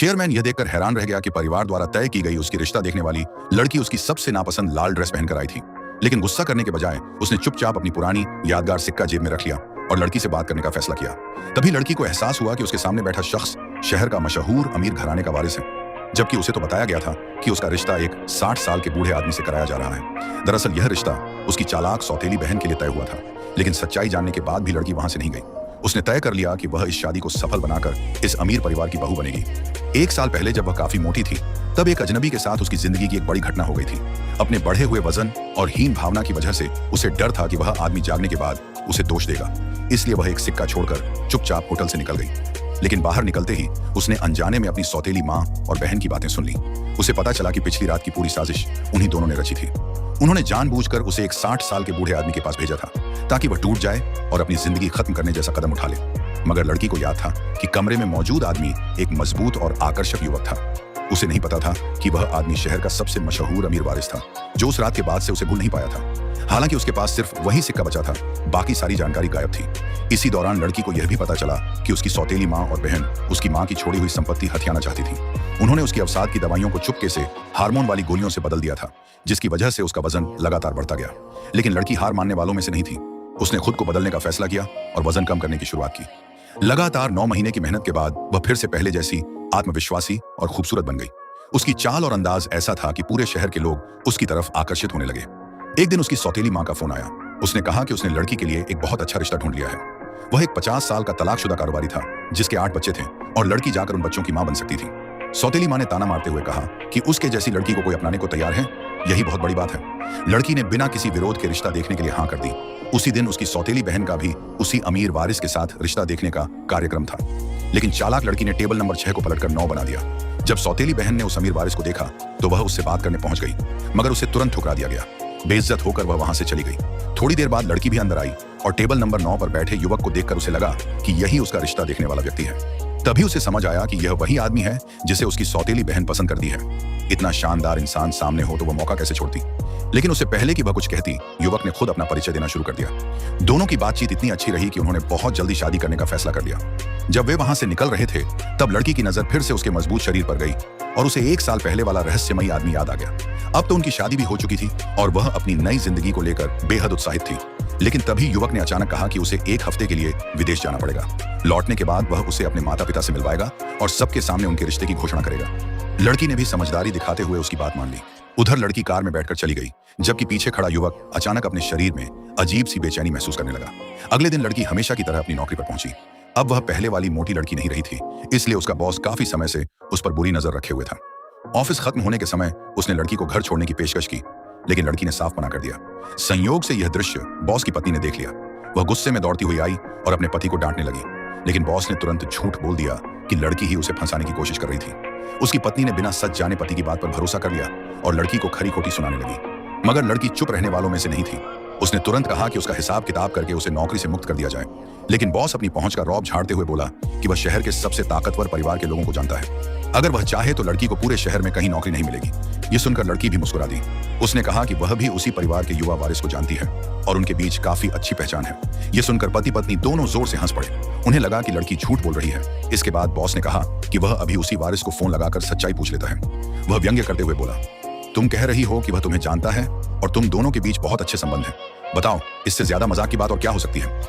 Chairman यह देखकर हैरान रह गया कि परिवार द्वारा तय की गई उसकी रिश्ता देखने वाली लड़की उसकी सबसे नापसंद लाल ड्रेस पहनकर आई थी। लेकिन गुस्सा करने के बजाय उसने चुपचाप अपनी पुरानी यादगार सिक्का जेब में रख लिया और लड़की से बात करने का फैसला किया। तभी लड़की को एहसास हुआ कि उसके सामने बैठा शख्स शहर का मशहूर अमीर घराने का वारिस है, जबकि उसे तो बताया गया था कि उसका रिश्ता एक 60 साल के बूढ़े आदमी से कराया जा रहा है। दरअसल यह रिश्ता उसकी चालाक सौतेली बहन के लिए तय हुआ था, लेकिन सच्चाई जानने के बाद भी लड़की वहां से नहीं गई। उसने तय कर लिया कि वह इस शादी को सफल बनाकर इस अमीर परिवार की बहू बनेगी। 1 साल पहले जब वह काफी मोटी थी, तब एक अजनबी के साथ उसकी जिंदगी की एक बड़ी घटना हो गई थी। अपने बढ़े हुए वजन और हीन भावना की वजह से उसे डर था कि वह आदमी जागने के बाद उसे दोष देगा, इसलिए वह एक सिक्का छोड़कर चुपचाप होटल से निकल गई। लेकिन बाहर निकलते ही उसने अनजाने में अपनी सौतेली माँ और बहन की बातें सुन ली। उसे पता चला कि पिछली रात की पूरी साजिश उन्हीं दोनों ने रची थी। उन्होंने जानबूझकर उसे एक 60 साल के बूढ़े आदमी के पास भेजा था, ताकि वह टूट जाए और अपनी जिंदगी खत्म करने जैसा कदम उठा ले। मगर लड़की को याद था कि कमरे में मौजूद आदमी एक मजबूत और आकर्षक युवक था। उसे नहीं पता था कि वह आदमी शहर का सबसे मशहूर अमीर वारिस था, जो उस रात के बाद से उसे भूल नहीं पाया था। हालांकि उसके पास सिर्फ वही सिक्का बचा था, बाकी सारी जानकारी गायब थी। इसी दौरान लड़की को यह भी पता चला कि उसकी सौतेली माँ और बहन उसकी माँ की छोड़ी हुई संपत्ति हथियाना चाहती थी। उन्होंने उसकी अवसाद की दवाइयों को चुपके से हार्मोन वाली गोलियों से बदल दिया था, जिसकी वजह से उसका वजन लगातार बढ़ता गया। लेकिन लड़की हार मानने वालों में से नहीं थी। उसने खुद को बदलने का फैसला किया और वजन कम करने की शुरुआत की। लगातार 9 महीने की मेहनत के बाद वह फिर से पहले जैसी आत्मविश्वासी और खूबसूरत बन गई। उसकी चाल और अंदाज ऐसा था कि पूरे शहर के लोग उसकी तरफ आकर्षित होने लगे। एक दिन उसकी सौतेली माँ का फोन आया। उसने कहा कि उसने लड़की के लिए एक बहुत अच्छा रिश्ता ढूंढ लिया है। वह एक 50 साल का तलाकशुदा कारोबारी था, जिसके 8 बच्चे थे और लड़की जाकर उन बच्चों की मां बन सकती थी। सौतेली मां ने ताना मारते हुए कहा कि उसके जैसी लड़की को कोई अपनाने को तैयार है, यही बहुत बड़ी बात है। लड़की ने बिना किसी विरोध के रिश्ता देखने के लिए हाँ कर दी। उसी दिन उसकी सौतेली बहन का भी उसी अमीर वारिस के साथ रिश्ता देखने का कार्यक्रम था। लेकिन चालाक लड़की ने टेबल नंबर 6 को पलटकर 9 बना दिया। जब सौतेली बहन ने उस अमीर वारिस को देखा तो वह उससे बात करने पहुंच गई, मगर उसे तुरंत ठुकरा दिया गया। बेइज्जत होकर वह वहां से चली गई। थोड़ी देर बाद लड़की भी अंदर आई और टेबल नंबर 9 पर बैठे युवक को देखकर उसे लगा कि यही उसका रिश्ता देखने वाला व्यक्ति है। तभी उसे समझ आया कि यह वही आदमी है जिसे उसकी सौतेली बहन पसंद करती है। इतना शानदार इंसान सामने हो तो वह मौका कैसे छोड़ती। लेकिन उससे पहले कि वह कुछ कहती, युवक ने खुद अपना परिचय देना शुरू कर दिया। दोनों की बातचीत इतनी अच्छी रही कि उन्होंने बहुत जल्दी शादी करने का फैसला कर लिया। जब वे वहां से निकल रहे थे, तब लड़की की नजर फिर से उसके मजबूत शरीर पर गई और उसे 1 साल पहले वाला रहस्यमयी आदमी याद आ गया। अब तो उनकी शादी भी हो चुकी थी और वह अपनी नई जिंदगी को लेकर बेहद उत्साहित थी। लेकिन तभी युवक ने अचानक कहा कि उसे 1 हफ्ते के लिए विदेश जाना पड़ेगा। लौटने के बाद वह उसे अपने माता पिता से मिलवाएगा और सबके सामने उनके रिश्ते की घोषणा करेगा। लड़की ने भी समझदारी दिखाते हुए उसकी बात मान ली। उधर लड़की कार में बैठकर चली गई, जबकि पीछे खड़ा युवक अचानक अपने शरीर में अजीब सी बेचैनी महसूस करने लगा। अगले दिन लड़की हमेशा की तरह अपनी नौकरी पर पहुंची। अब वह पहले वाली मोटी लड़की नहीं रही थी, इसलिए उसका बॉस काफी समय से उस पर बुरी नजर रखे हुए था। ऑफिस खत्म होने के समय उसने लड़की को घर छोड़ने की पेशकश की, लेकिन लड़की ने साफ मना कर दिया। संयोग से यह दृश्य बॉस की पत्नी ने देख लिया। वह गुस्से में दौड़ती हुई आई और अपने पति को डांटने लगी, लेकिन बॉस ने तुरंत झूठ बोल दिया कि लड़की ही उसे फंसाने की कोशिश कर रही थी। उसकी पत्नी ने बिना सच जाने पति की बात पर भरोसा कर लिया और लड़की को खरी खोटी सुनाने लगी। मगर लड़की चुप रहने वालों में से नहीं थी। उसने तुरंत कहा कि उसका हिसाब किताब करके उसे नौकरी से मुक्त कर दिया जाए। लेकिन बॉस अपनी पहुंच का रौब झाड़ते हुए बोला कि वह शहर के सबसे ताकतवर परिवार के लोगों को जानता है। अगर वह चाहे तो लड़की को पूरे शहर में कहीं नौकरी नहीं मिलेगी। ये सुनकर लड़की भी मुस्कुरा दी। उसने कहा कि वह भी उसी परिवार के युवा वारिस को जानती है और उनके बीच काफी अच्छी पहचान है। ये सुनकर पति पत्नी दोनों जोर से हंस पड़े। उन्हें लगा कि लड़की झूठ बोल रही है। इसके बाद बॉस ने कहा कि वह अभी उसी वारिस को फोन लगाकर सच्चाई पूछ लेता है। वह व्यंग्य करते हुए बोला, तुम कह रही हो कि वह तुम्हें जानता है और तुम दोनों के बीच बहुत अच्छे संबंध हैं। बताओ, इससे ज्यादा मजाक की बात और क्या हो सकती है।